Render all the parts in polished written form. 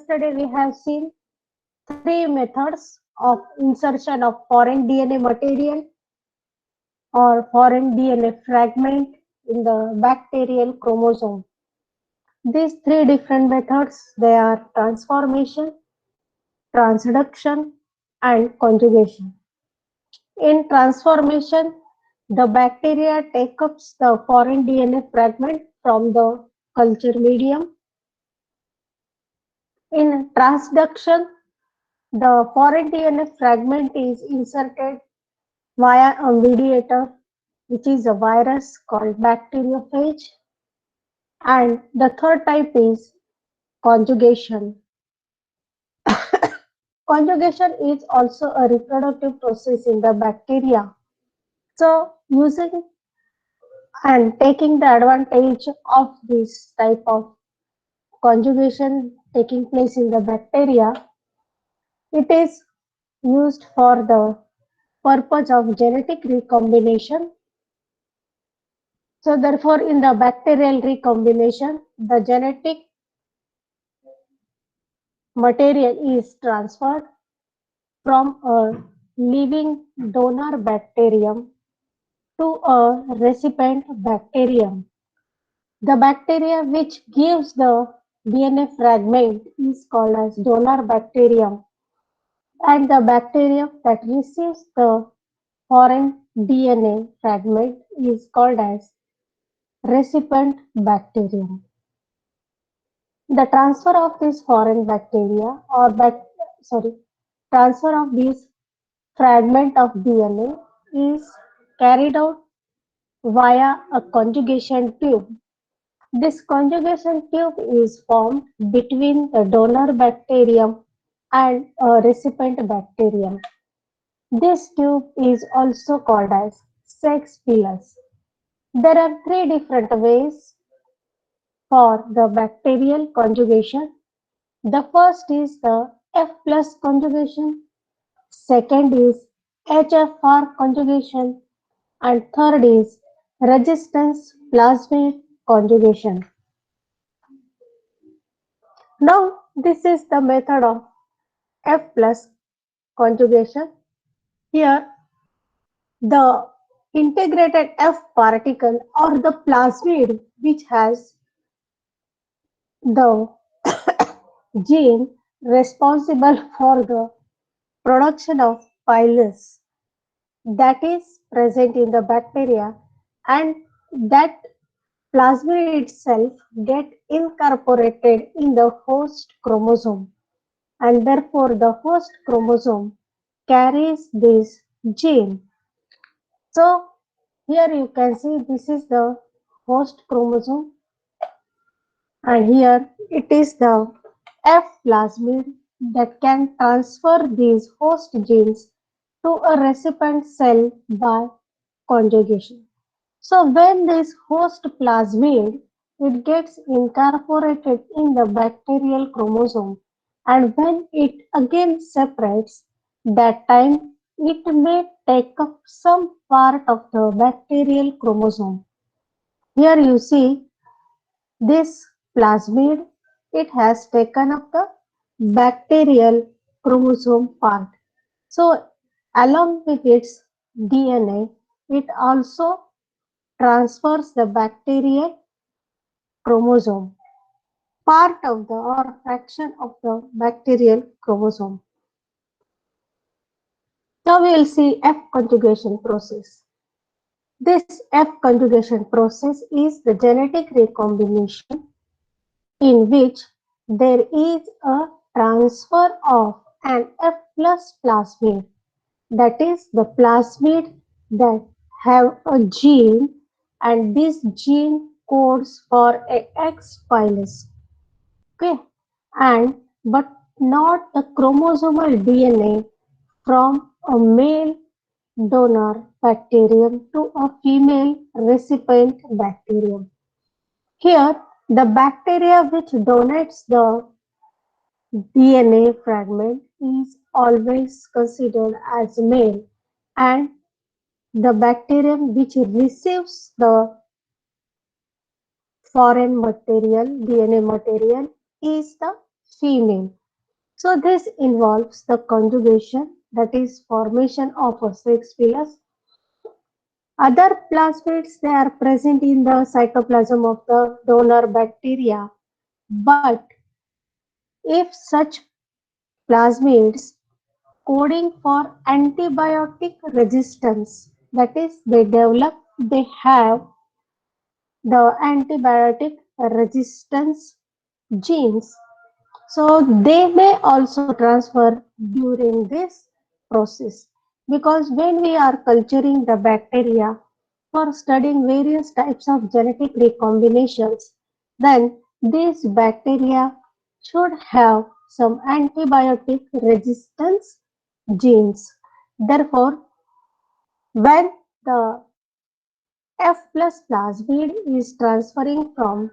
yesterday we have seen three methods of insertion of foreign DNA material or foreign DNA fragment in the bacterial chromosome. These three different methods, they are transformation, transduction, and conjugation. In transformation, the bacteria take up the foreign DNA fragment from the culture medium. In transduction, the foreign DNA fragment is inserted via a mediator, which is a virus called bacteriophage. And the third type is conjugation. Conjugation is also a reproductive process in the bacteria. So, using and taking the advantage of this type of conjugation taking place in the bacteria, it is used for the purpose of genetic recombination. So therefore, in the bacterial recombination, the genetic material is transferred from a living donor bacterium to a recipient bacterium. The bacteria which gives the DNA fragment is called as donor bacterium, and the bacterium that receives the foreign DNA fragment is called as recipient bacterium. The transfer of this foreign bacteria or transfer of this fragment of DNA is carried out via a conjugation tube. This conjugation tube is formed between the donor bacterium and a recipient bacterium. This tube is also called as sex pilus. There are three different ways for the bacterial conjugation. The first is the F plus conjugation, second is HFR conjugation, and third is resistance plasmid conjugation. Now, this is the method of F plus conjugation. Here, the integrated F particle or the plasmid which has the gene responsible for the production of pilus that is present in the bacteria, and that plasmid itself get incorporated in the host chromosome, and therefore the host chromosome carries this gene. So here you can see this is the host chromosome, and here it is the F plasmid that can transfer these host genes to a recipient cell by conjugation. So when this host plasmid, it gets incorporated in the bacterial chromosome, and when it again separates, that time it may take up some part of the bacterial chromosome. Here you see this plasmid, it has taken up the bacterial chromosome part. So along with its DNA, it also transfers the bacterial chromosome, part of the or fraction of the bacterial chromosome. Now we will see F conjugation process. This F conjugation process is the genetic recombination in which there is a transfer of an F plus plasmid, that is the plasmid that have a gene, and this gene codes for a X pilus. Okay, and but not the chromosomal DNA from a male donor bacterium to a female recipient bacterium. Here, the bacteria which donates the DNA fragment is always considered as male, and the bacterium which receives the foreign material, DNA material, is the female. So this involves the conjugation, that is formation of a sex pilus. Other plasmids, they are present in the cytoplasm of the donor bacteria, but if such plasmids coding for antibiotic resistance, that is they have the antibiotic resistance genes. So they may also transfer during this process, because when we are culturing the bacteria for studying various types of genetic recombinations, then these bacteria should have some antibiotic resistance genes. Therefore, when the F plus plasmid is transferring from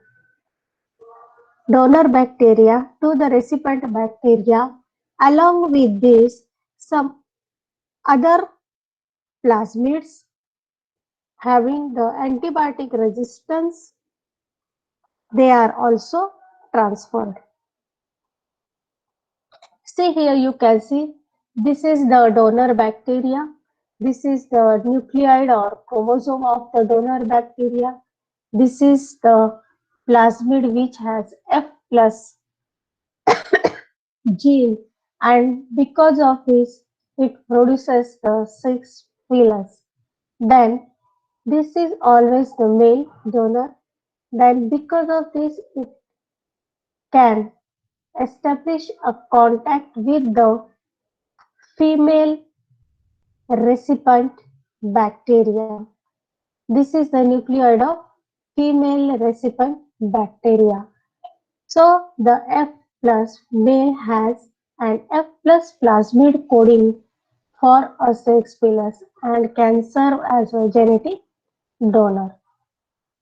donor bacteria to the recipient bacteria, along with this, some other plasmids having the antibiotic resistance, they are also transferred. See here, you can see this is the donor bacteria. This is the nucleoid or chromosome of the donor bacteria. This is the plasmid which has F plus gene, and because of this it produces the six pillars. Then this is always the male donor. Then because of this it can establish a contact with the female recipient bacteria. This is the nucleoid of female recipient bacteria. So the F plus male has an F plus plasmid coding for a sex pilus and can serve as a genetic donor.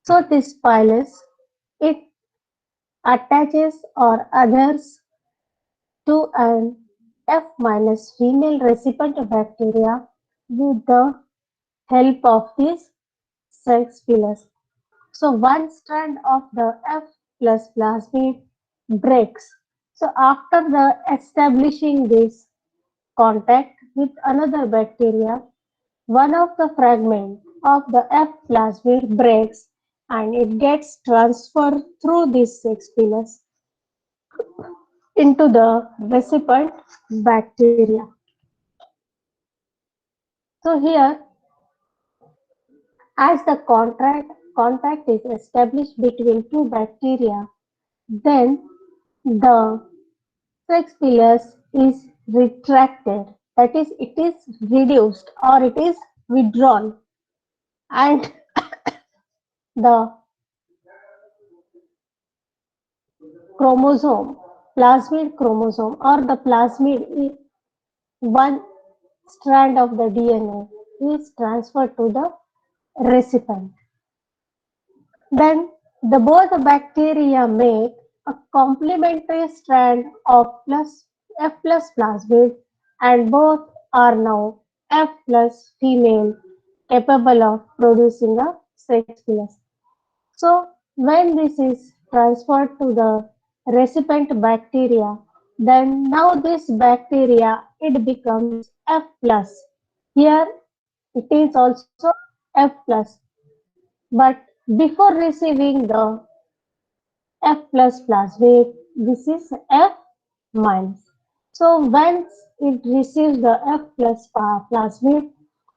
So this pilus, it attaches or adheres to an F minus female recipient bacteria with the help of this sex pilus. So one strand of the F plus plasmid breaks. So after the establishing this contact with another bacteria, one of the fragment of the F plasmid breaks and it gets transferred through this sex pilus into the recipient bacteria. So here, as the contact is established between two bacteria, then the sex pilus is retracted. That is, it is reduced or it is withdrawn, and the chromosome, plasmid chromosome, or the plasmid one strand of the DNA is transferred to the recipient. Then the both bacteria make a complementary strand of F plus plasmid, and both are now F plus female capable of producing a sex pilus. So when this is transferred to the recipient bacteria, then now this bacteria it becomes F plus. Here it is also F plus, but before receiving the F plus plasmid, this is F minus. So once it receives the F plus plasmid,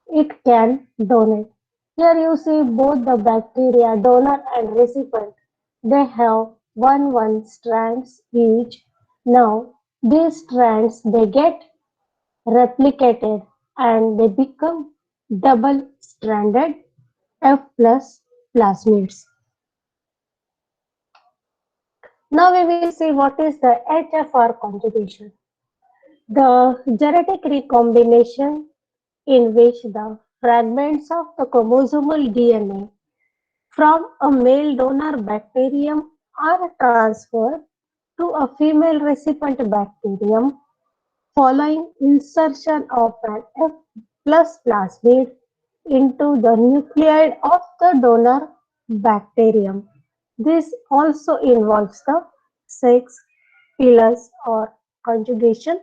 it can donate. Here you see both the bacteria, donor and recipient. They have one strands each. Now these strands they get replicated and they become double stranded F plus plasmids. Now we will see what is the HFR conjugation. The genetic recombination in which the fragments of the chromosomal DNA from a male donor bacterium are transferred to a female recipient bacterium following insertion of an F plus plasmid into the nucleus of the donor bacterium. This also involves the sex pilus or conjugation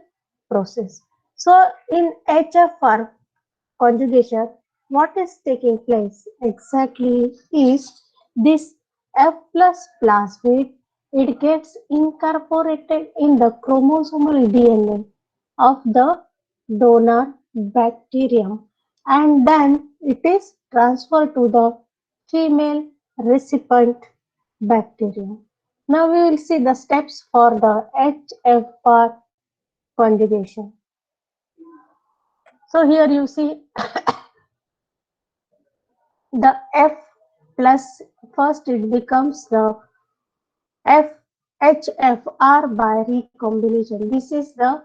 process. So in HFR conjugation, what is taking place exactly is this F plus plasmid, it gets incorporated in the chromosomal DNA of the donor bacterium, and then it is transferred to the female recipient bacterium. Now we will see the steps for the HFR conjugation. So here you see the F plus, first it becomes the F HFR by recombination. This is the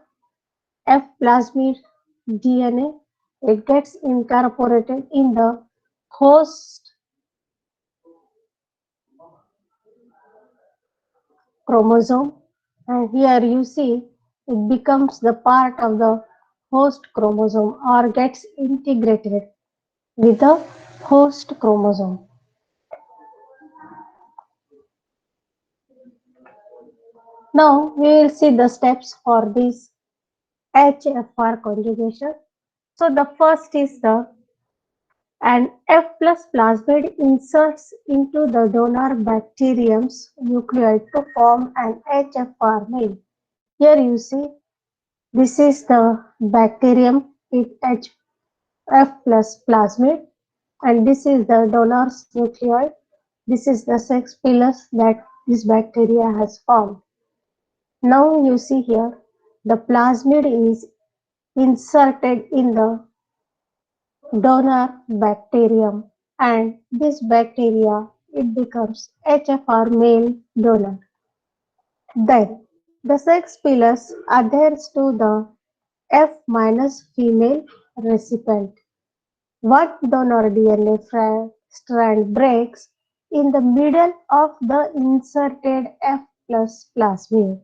F plasmid DNA. It gets incorporated in the host chromosome, and here you see it becomes the part of the host chromosome or gets integrated with the host chromosome. Now we will see the steps for this HFR conjugation. So the first is the an F plus plasmid inserts into the donor bacterium's nucleus to form an HFR male. Here you see this is the bacterium with F plus plasmid, and this is the donor's nucleus. This is the sex pilus that this bacteria has formed. Now you see here the plasmid is inserted in the donor bacterium, and this bacteria it becomes HFR male donor. Then the sex pilus adheres to the F minus female recipient. One donor DNA strand breaks in the middle of the inserted F plus plasmid.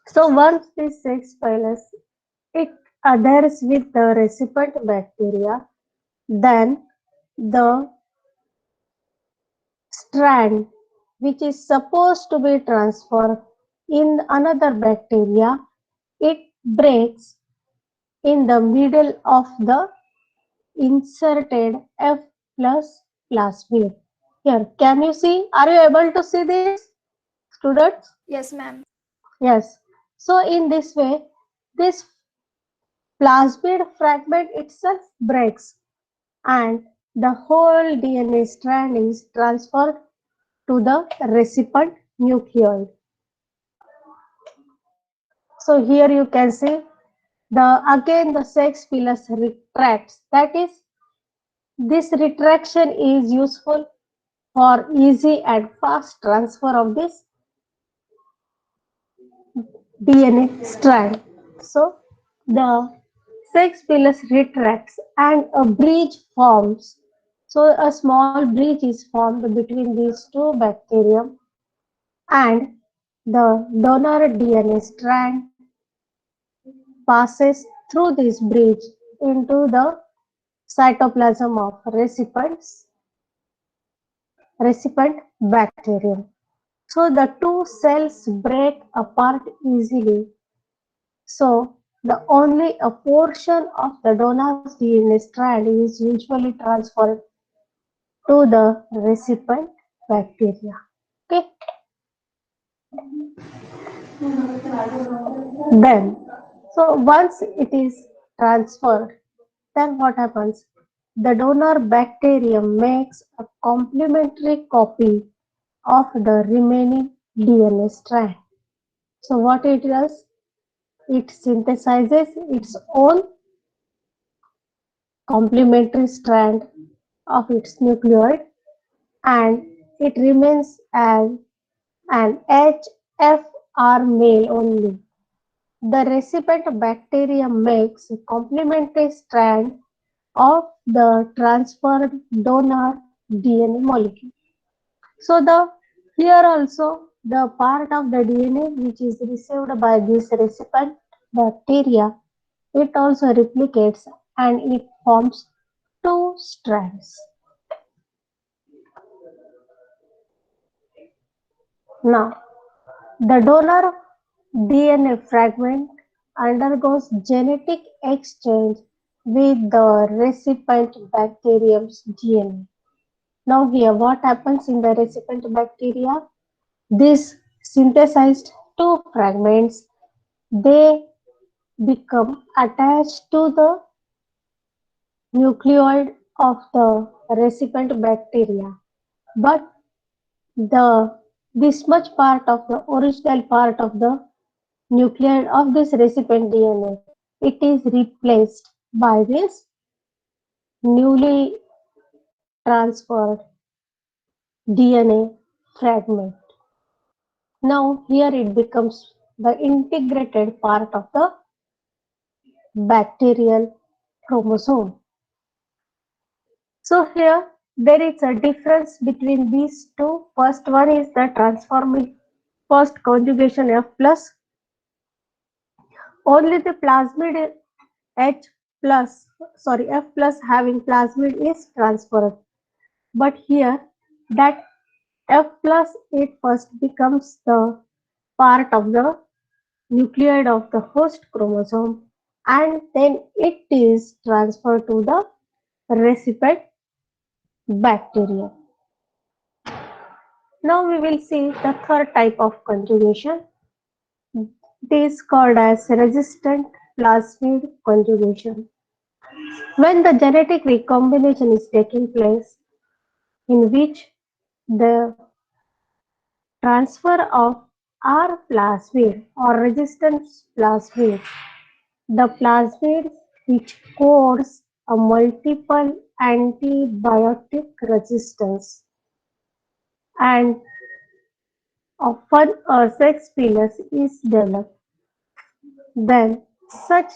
So once this sex pilus it adheres with the recipient bacteria, then the strand which is supposed to be transferred in another bacteria, it breaks in the middle of the inserted F plus plasmid. Here, can you see? Are you able to see this, students? Yes, ma'am. Yes. So in this way, this plasmid fragment itself breaks and the whole DNA strand is transferred to the recipient nucleoid. So here you can see again the sex pilus retracts. That is, this retraction is useful for easy and fast transfer of this DNA strand. So the sex pilus retracts and a bridge forms. So a small bridge is formed between these two bacterium, and the donor DNA strand passes through this bridge into the cytoplasm of recipient bacterium. So the two cells break apart easily. So the only a portion of the donor's DNA strand is usually transferred to the recipient bacteria. Okay. Then, so once it is transferred, then what happens? The donor bacterium makes a complementary copy of the remaining DNA strand. So what it does? It synthesizes its own complementary strand of its nucleoid, and it remains as an HFR male only. The recipient bacterium makes a complementary strand of the transferred donor DNA molecule. So here also the part of the DNA which is received by this recipient bacteria, it also replicates and it forms two strands. Now the donor DNA fragment undergoes genetic exchange with the recipient bacterium's DNA. Now here what happens in the recipient bacteria? These synthesized two fragments, they become attached to the nucleoid of the recipient bacteria. But the this much part of the original part of the nucleide of this recipient DNA, it is replaced by this newly transferred DNA fragment. Now here it becomes the integrated part of the bacterial chromosome. So here there is a difference between these two. First one is the transformation post conjugation F plus. Only the plasmid H plus, F plus having plasmid is transferred. But here that F plus it first becomes the part of the nucleoid of the host chromosome and then it is transferred to the recipient bacteria. Now we will see the third type of conjugation. It is called as resistant plasmid conjugation. When the genetic recombination is taking place in which the transfer of R plasmid or resistant plasmid, the plasmid which codes a multiple antibiotic resistance and often a sex pilus is developed. Then such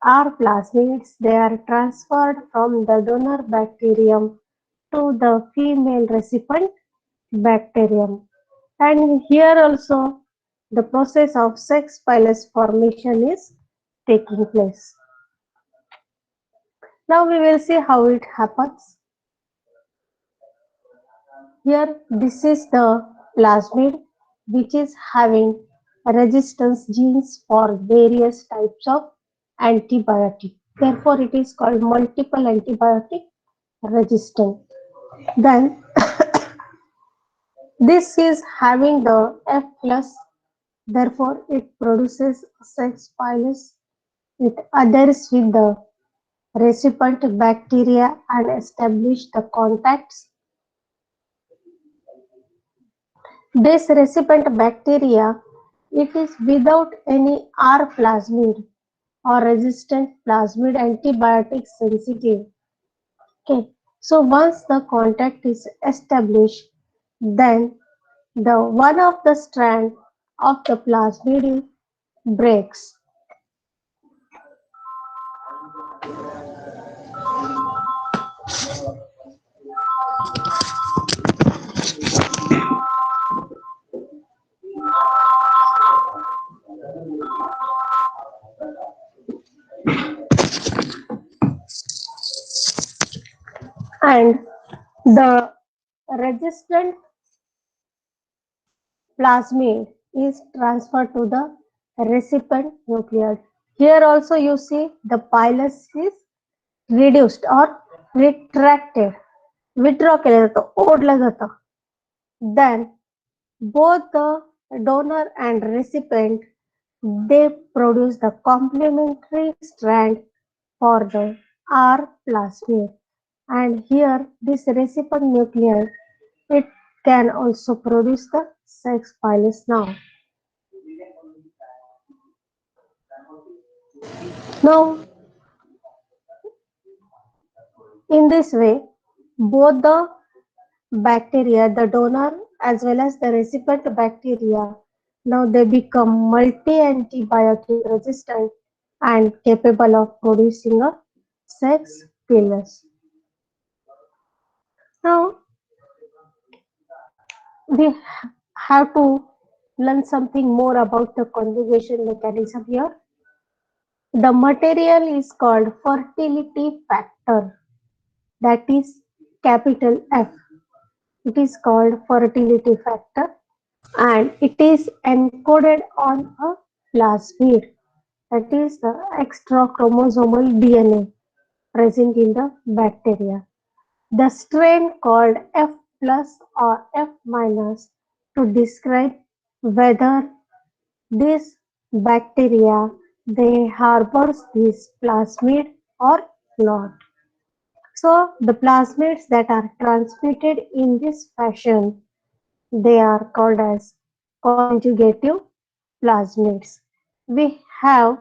R plasmids they are transferred from the donor bacterium to the female recipient bacterium. And here also the process of sex pilus formation is taking place. Now we will see how it happens. Here this is the plasmid which is having resistance genes for various types of antibiotic. Therefore it is called multiple antibiotic resistant. Then this is having the F plus, therefore it produces sex pilus. It adheres with the recipient bacteria and establish the contacts. This recipient bacteria, it is without any R plasmid or resistant plasmid antibiotic sensitive. Okay, so once the contact is established, then the one of the strand of the plasmid breaks. And the resistant plasmid is transferred to the recipient nucleus. Here also you see the pilus is reduced or retracted. Withdraw केलं जातं, ओढलं जातं. Then both the donor and recipient they produce the complementary strand for the R plasmid. And here this recipient nucleus it can also produce the sex pilus now. Now in this way both the bacteria, the donor as well as the recipient bacteria, now they become multi-antibiotic resistant and capable of producing a sex pilus. Now we have to learn something more about the conjugation mechanism here. The material is called fertility factor, that is capital F. It is called fertility factor and it is encoded on a plasmid, that is the extra chromosomal DNA present in the bacteria. The strain called F plus or F minus to describe whether this bacteria they harbors this plasmid or not. So the plasmids that are transmitted in this fashion they are called as conjugative plasmids. We have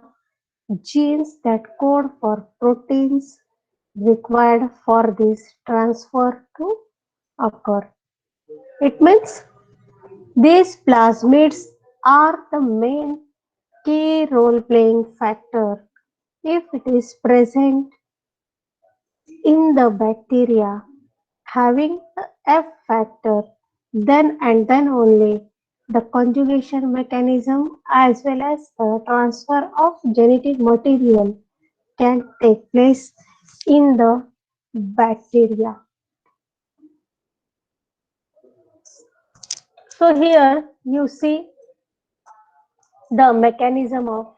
genes that code for proteins required for this transfer to occur. It means these plasmids are the main key role playing factor. If it is present in the bacteria having the F factor, then and then only the conjugation mechanism as well as the transfer of genetic material can take place in the bacteria. So here you see the mechanism of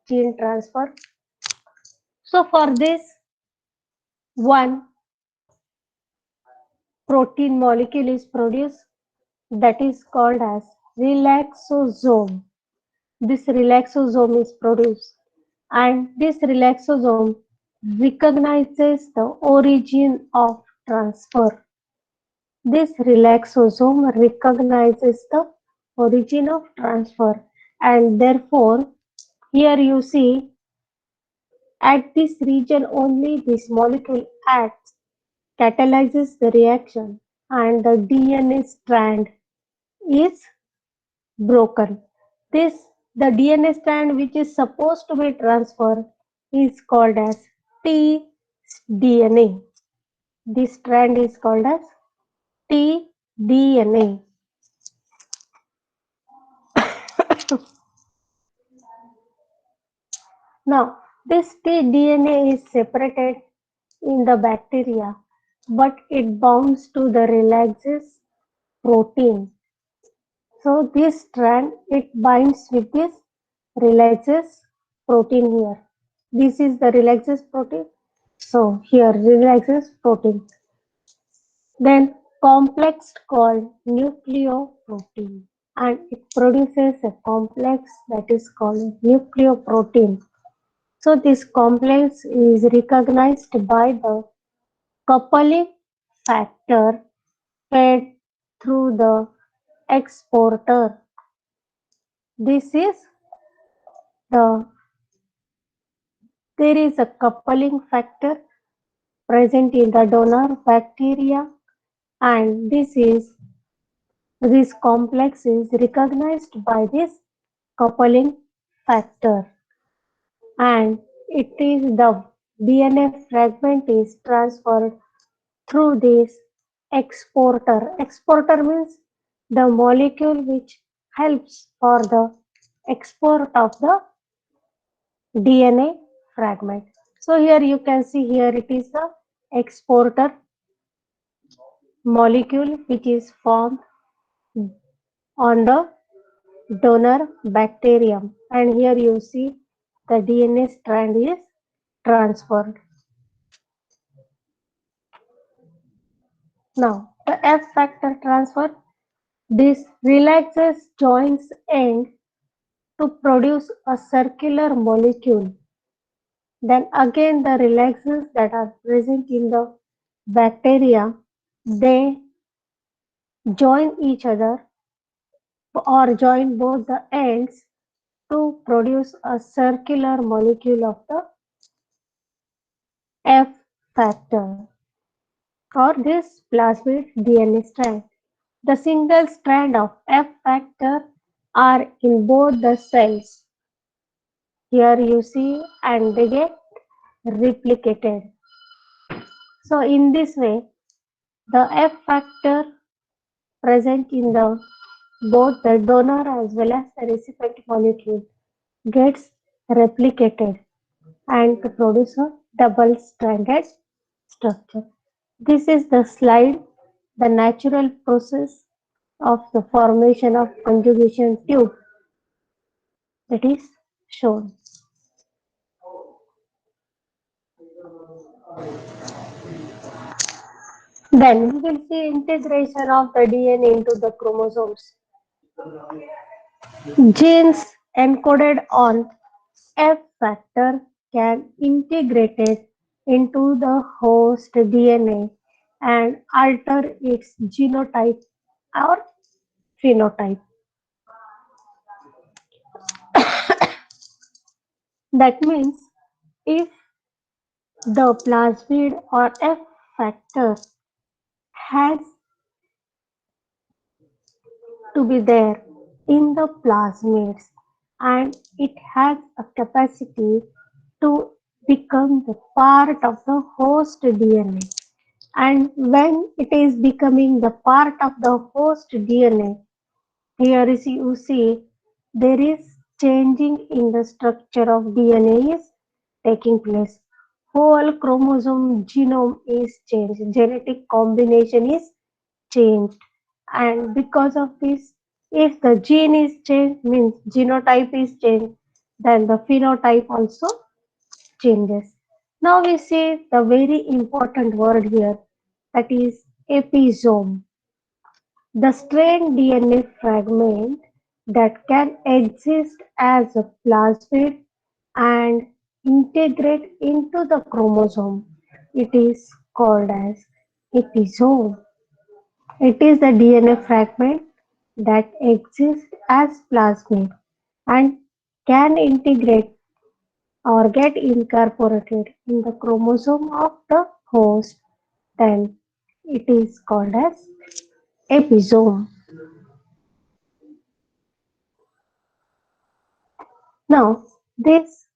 gene transfer. So for this, one protein molecule is produced that is called as relaxosome. This relaxosome is produced and this relaxosome recognizes the origin of transfer. This relaxosome recognizes the origin of transfer and therefore here you see at this region only this molecule acts, catalyzes the reaction and the DNA strand is broken. This the DNA strand which is supposed to be transferred is called as tDNA. This strand is called as tDNA. Now, this tDNA is separated in the bacteria, but it bonds to the relaxase protein. So, this strand it binds with this relaxase protein here. This is the relaxase protein. So, here relaxase protein. Then complex called nucleoprotein and it produces a complex that is called nucleoprotein. So this complex is recognized by the coupling factor fed through the exporter. This is the there is a coupling factor present in the donor bacteria and this complex is recognized by this coupling factor and it is the DNA fragment is transferred through this exporter. Exporter means the molecule which helps for the export of the DNA fragment. So here you can see here it is the exporter molecule which is formed on the donor bacterium and here you see the DNA strand is transferred. Now the F factor transfer, this relaxes joints end to produce a circular molecule. Then again the relaxes that are present in the bacteria, they join each other or join both the ends to produce a circular molecule of the F factor or this plasmid DNA strand. The single strand of F factor are in both the cells. Here you see and they get replicated. So in this way, the F factor present in the both the donor as well as the recipient molecule gets replicated and to produce a double stranded structure. This is the slide, the natural process of the formation of conjugation tube. That is shown. Then we will see integration of the DNA into the chromosomes. Genes encoded on F factor can integrated into the host DNA and alter its genotype or phenotype. That means if the plasmid or F factor has to be there in the plasmids and it has a capacity to become the part of the host DNA. And when it is becoming the part of the host DNA, here is you see there is changing in the structure of DNA is taking place. Whole chromosome genome is changed, genetic combination is changed, and because of this, if the gene is changed, means genotype is changed, then the phenotype also changes. Now we see the very important word here, that is episome, the strand DNA fragment that can exist as a plasmid and integrate into the chromosome. It is called as episome. It is the DNA fragment that exists as plasmid and can integrate or get incorporated in the chromosome of the host. Then it is called as episome. Now, this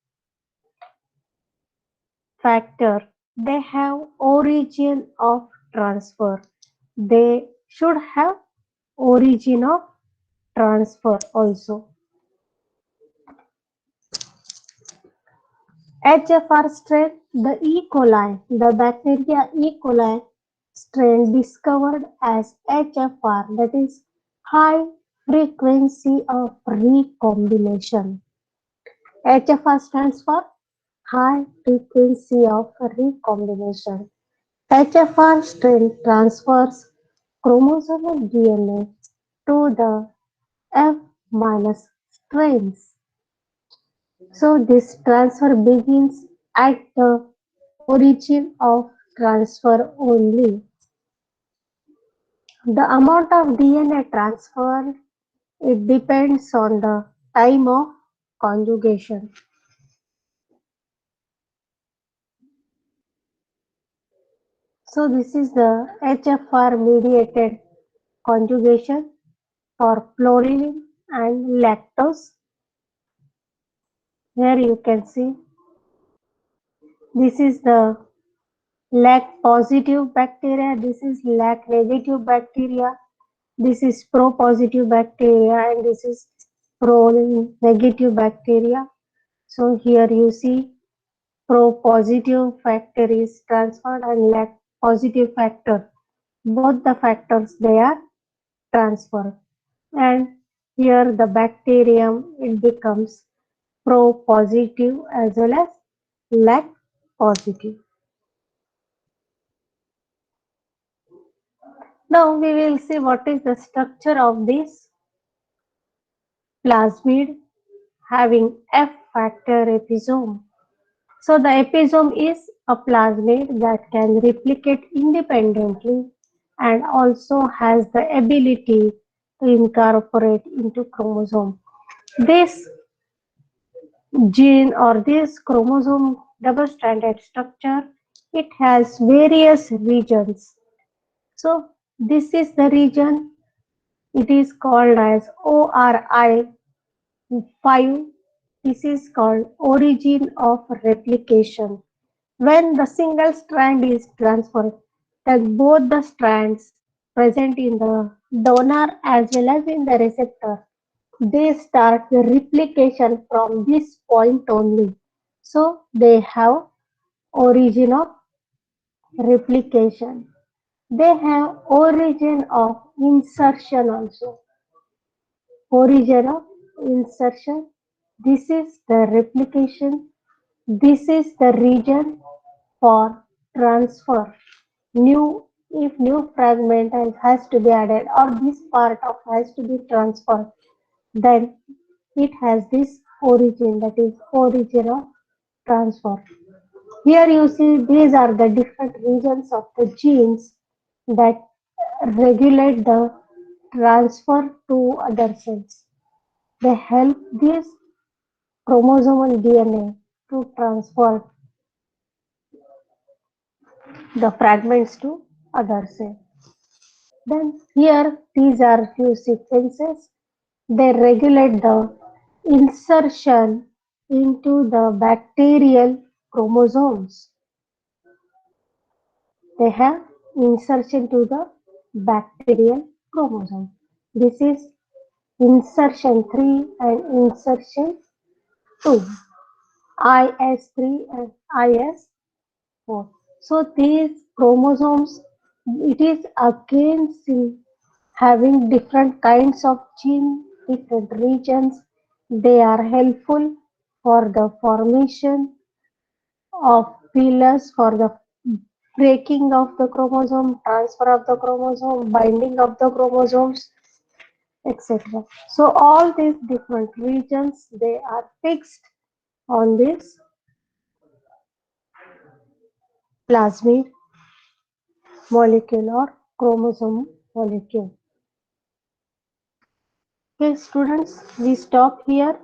factor, they have origin of transfer. They should have origin of transfer also. HFR strain, the E. coli, the bacteria E. coli strain discovered as HFR, that is high frequency of recombination. HFR stands for high frequency of recombination. HFR strain transfers chromosomal DNA to the F minus strains. So this transfer begins at the origin of transfer only. The amount of DNA transferred, it depends on the time of conjugation. So this is the HFR mediated conjugation for purine and lactose. Here you can see this is the lac positive bacteria, this is lac negative bacteria, this is pro positive bacteria, and this is pro negative bacteria. So here you see pro positive factor is transferred and lac positive factor. Both the factors they are transferred. And here the bacterium it becomes pro positive as well as lac positive. Now we will see what is the structure of this plasmid having F factor episome. So the episome is a plasmid that can replicate independently and also has the ability to incorporate into chromosome. This gene or this chromosome double-stranded structure, it has various regions. So this is the region, it is called as ORI 5. This is called origin of replication. When the single strand is transferred, then both the strands present in the donor as well as in the receptor, they start the replication from this point only. So they have origin of replication. They have origin of insertion also. Origin of insertion. This is the replication. This is the region for transfer. New if new fragment has to be added or this part of has to be transferred, then it has this origin, that is origin of transfer. Here you see these are the different regions of the genes that regulate the transfer to other cells. They help this chromosomal DNA to transfer the fragments to other cells. Then here these are few sequences. They regulate the insertion into the bacterial chromosomes. They have insertion to the bacterial chromosome. This is insertion 3 and insertion 2, IS3 and IS4. So these chromosomes, it is again having different kinds of gene, different regions. They are helpful for the formation of pillars, for the breaking of the chromosome, transfer of the chromosome, binding of the chromosomes, etc. So all these different regions, they are fixed on this plasmid molecule or chromosome molecule. Okay, students, we stop here.